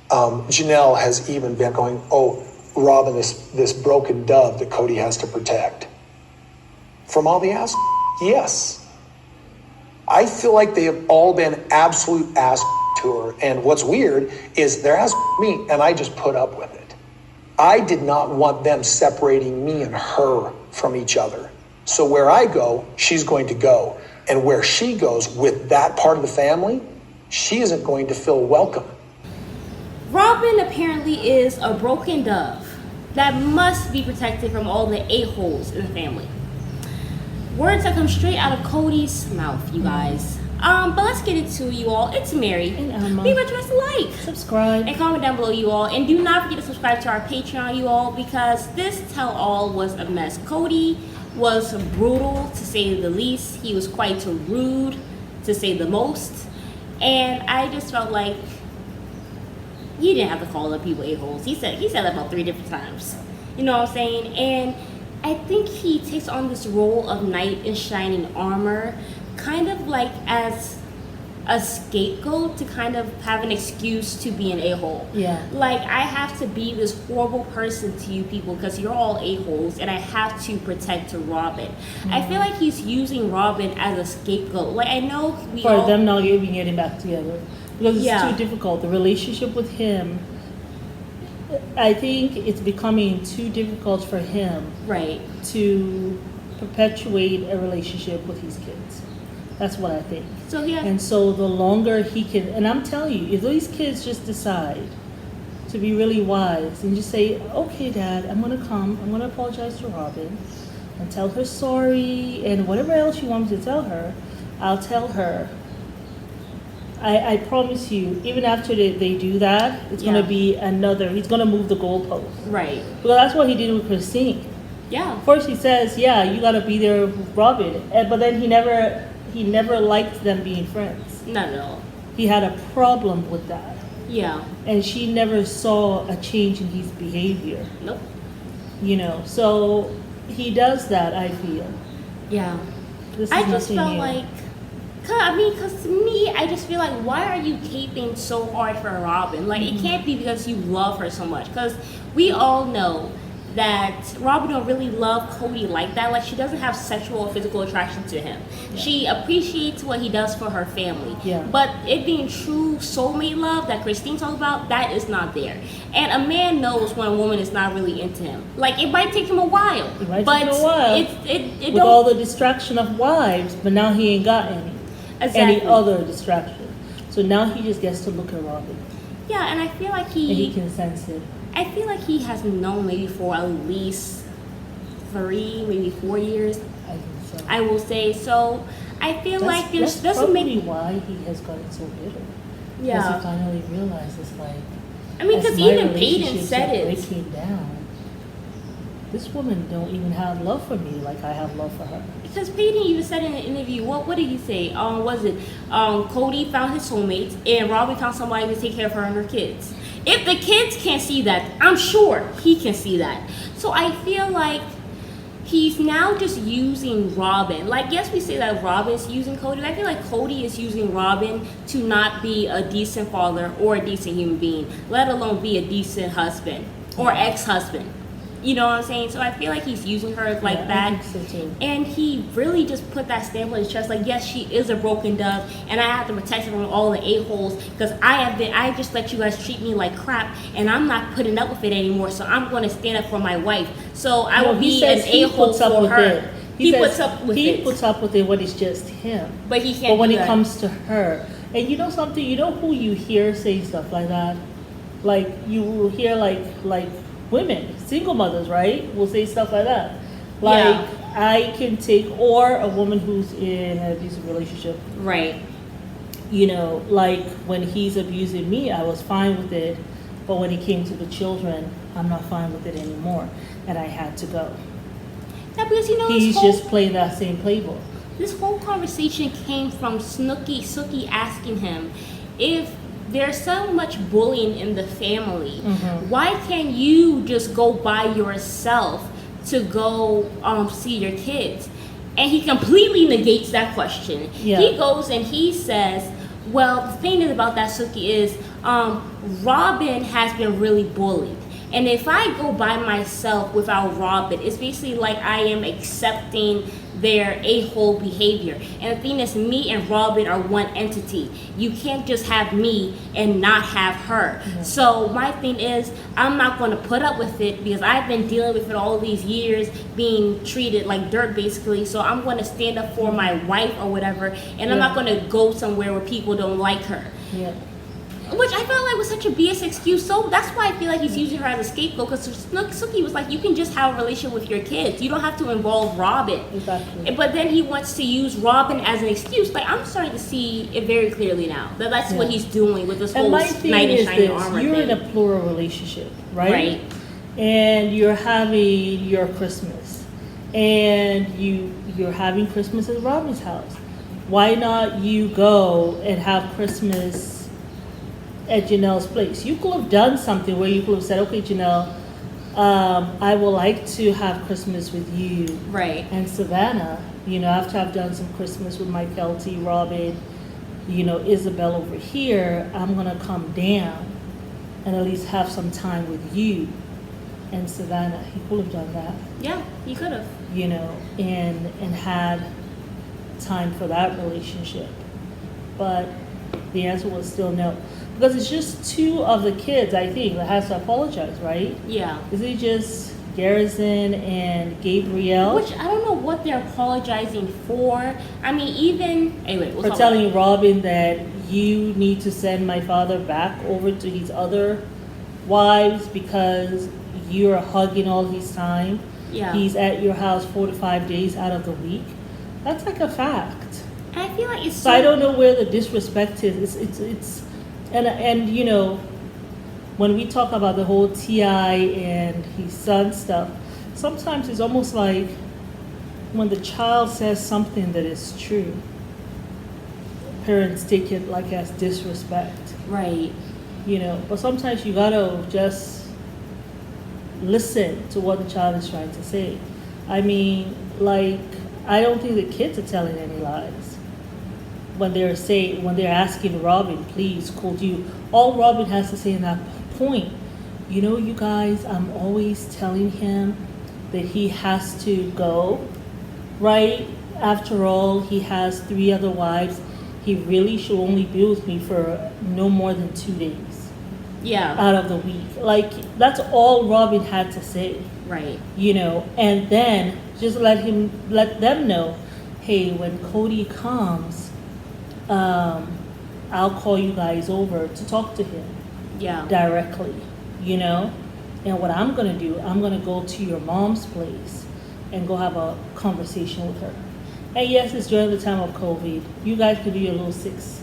Janelle has even been going, oh, Robyn, this broken dove that Kody has to protect. From all the ass? Yes. I feel like they have all been absolute ass to her. And what's weird is they're ass me, and I just put up with it. I did not want them separating me and her from each other. So where I go, she's going to go. And where she goes with that part of the family, she isn't going to feel welcome. Robyn apparently is a broken dove that must be protected from all the a-holes in the family. Words that come straight out of Kody's mouth, you guys. But let's get into you all. It's Mary. And Emma. Be much to like, subscribe, and comment down below, you all. And do not forget to subscribe to our Patreon, you all, because this tell-all was a mess. Kody was brutal, to say the least. He was quite rude, to say the most. And I just felt like he didn't have to call up people a-holes. He said that about 3 different times. You know what I'm saying? And I think he takes on this role of knight in shining armor, kind of like as a scapegoat to kind of have an excuse to be an a-hole. Yeah. Like, I have to be this horrible person to you people because you're all a-holes, and I have to protect Robyn. I feel like he's using Robyn as a scapegoat. Like, I know for them not even getting back together because it's Yeah. too difficult. The relationship with him, I think it's becoming too difficult for him Right. to perpetuate a relationship with his kids. That's what I think. So yeah. And so the longer he can, and I'm telling you, if these kids just decide to be really wise and just say, okay, Dad, I'm going to apologize to Robyn and tell her sorry and whatever else you want me to tell her, I'll tell her. I promise you, even after they do that, it's going to be he's going to move the goalpost. Right. Because that's what he did with Christine. Yeah. First he says, yeah, you got to be there with Robyn. But then he never liked them being friends. Not at all. He had a problem with that. Yeah. And she never saw a change in his behavior. Nope. So he does that, I feel. Yeah. This is I just nothing felt new. like, because to me, I just feel like, why are you caping so hard for Robyn? Like, it can't be because you love her so much. Because we all know that Robyn don't really love Kody like that. Like, she doesn't have sexual or physical attraction to him. Yeah. She appreciates what he does for her family. Yeah. But it being true soulmate love that Christine talked about, that is not there. And a man knows when a woman is not really into him. Like, it might take him a while. It might take him a while. It with all the distraction of wives, but now he ain't got any other distraction. So now he just gets to look at Robyn. Yeah, and I feel like and he can sense it. I feel like he has known maybe for at least 3, maybe 4 years. I think so. I will say so. I feel like that's doesn't probably make why he has gotten so bitter. Yeah. Because he finally realizes, like, I mean, because even Peyton said it. Breaking down. This woman don't even have love for me like I have love for her. Because Peyton even said in an interview, what did he say? Kody found his soulmates and Robyn found somebody to take care of her and her kids. If the kids can't see that, I'm sure he can see that. So I feel like he's now just using Robyn. Like, yes, we say that Robyn's using Kody, but I feel like Kody is using Robyn to not be a decent father or a decent human being, let alone be a decent husband or ex-husband. You know what I'm saying? So I feel like he's using her like that. I think so too. And he really just put that stamp on his chest, like, yes, she is a broken dove, and I have to protect her from all the a-holes, because I just let you guys treat me like crap, and I'm not putting up with it anymore, so I'm going to stand up for my wife. So I will be an a-hole for her. He puts up with it. He puts up with it when it's just him. But he can't. But when do it that. comes to her, and you know something, you know who you hear say stuff like that? Like, you will hear like women, single mothers, right, will say stuff like that. Like, I can take, or a woman who's in an abusive relationship. Right. Like, when he's abusing me, I was fine with it. But when it came to the children, I'm not fine with it anymore. And I had to go. Yeah, because he's just playing that same playbook. This whole conversation came from Sookie asking him, if there's so much bullying in the family, why can't you just go by yourself to go see your kids? And he completely negates that question. Yeah. He goes and he says, well, the thing is about that, Sookie, is Robyn has been really bullied. And if I go by myself without Robyn, it's basically like I am accepting their a-hole behavior. And the thing is, me and Robyn are one entity. You can't just have me and not have her. Mm-hmm. So my thing is, I'm not going to put up with it because I've been dealing with it all these years, being treated like dirt basically. So I'm going to stand up for my wife or whatever, and I'm not going to go somewhere where people don't like her. Yeah. Which I felt like was such a BS excuse. So that's why I feel like he's using her as a scapegoat. Because Suki was like, you can just have a relationship with your kids. You don't have to involve Robyn. Exactly. But then he wants to use Robyn as an excuse. Like, I'm starting to see it very clearly now. That's what he's doing with this whole knight in shining armor you're thing. in a plural relationship, right? Right. And you're having your Christmas. And you're having Christmas at Robyn's house. Why not you go and have Christmas at Janelle's place? You could have done something where you could have said, okay, Janelle, I would like to have Christmas with you. Right. And Savannah, after I've done some Christmas with my Kelty, Robyn, Isabel over here, I'm going to come down and at least have some time with you and Savannah. He could have done that. Yeah, he could have. And had time for that relationship. But the answer was still no. Because it's just two of the kids, I think, that has to apologize, right? Yeah. Is it just Garrison and Gabrielle? Which I don't know what they're apologizing for. I mean, even... Anyway, for telling Robyn that you need to send my father back over to his other wives because you're hugging all his time. Yeah. He's at your house 4 to 5 days out of the week. That's like a fact. I feel like it's so I don't know where the disrespect is. It's And when we talk about the whole T.I. and his son stuff, sometimes it's almost like when the child says something that is true, parents take it like as disrespect. Right. But sometimes you gotta just listen to what the child is trying to say. I mean, like, I don't think the kids are telling any lies. When they're asking Robyn, please, could you? All Robyn has to say in that point, you guys, I'm always telling him that he has to go, right? After all, he has 3 other wives. He really should only be with me for no more than 2 days. Yeah. Out of the week. Like, that's all Robyn had to say. Right. And then just let them know, hey, when Kody comes, I'll call you guys over to talk to him. Yeah. Directly, And what I'm going to do, I'm going to go to your mom's place and go have a conversation with her. And yes, it's during the time of COVID. You guys could do your little 6.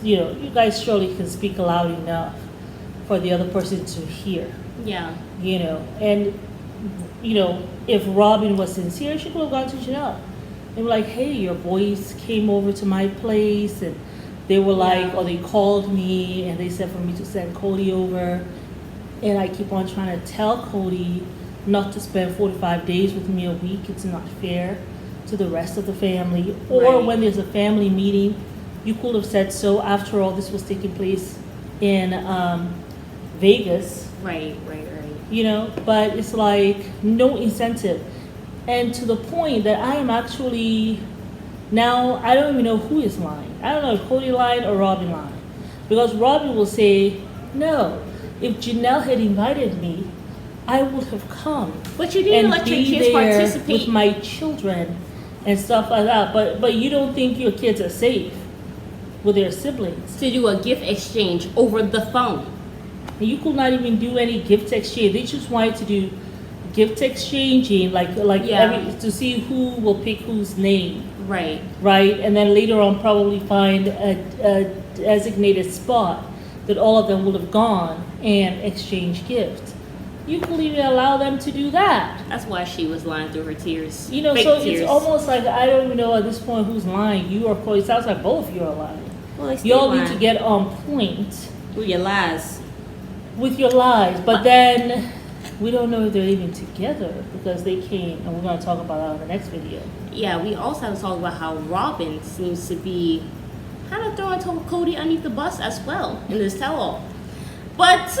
You guys surely can speak loud enough for the other person to hear. Yeah. And, if Robyn was sincere, she could have gone to Janelle. They were like, hey, your boys came over to my place, and they were like, or they called me, and they said for me to send Kody over. And I keep on trying to tell Kody not to spend 45 days with me a week. It's not fair to the rest of the family. Or when there's a family meeting, you could have said so. After all, this was taking place in Vegas. Right. But it's like no incentive. And to the point that I am actually, now I don't even know who is lying. I don't know if Kody lied or Robyn lied. Because Robyn will say, no, if Janelle had invited me, I would have come. But you didn't let your kids participate. With my children and stuff like that. But you don't think your kids are safe with their siblings. To do a gift exchange over the phone. And you could not even do any gift exchange. They just wanted to do gift exchanging, to see who will pick whose name. Right. And then later on probably find a designated spot that all of them would have gone and exchanged gifts. You couldn't even allow them to do that. That's why she was lying through her tears. So tears. It's almost like I don't even know at this point who's lying. You or Kody. It sounds like both of you are lying. Well, y'all need to get on point with your lies. But then we don't know if they're even together because they came, and we're going to talk about that in the next video. Yeah, we also have to talk about how Robyn seems to be kind of of throwing Kody underneath the bus as well in this tell-all. But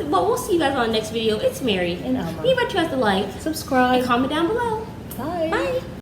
we'll see you guys on the next video. It's Mary. And Alma. Leave a trust, a like, Subscribe. and comment down below. Bye. Bye.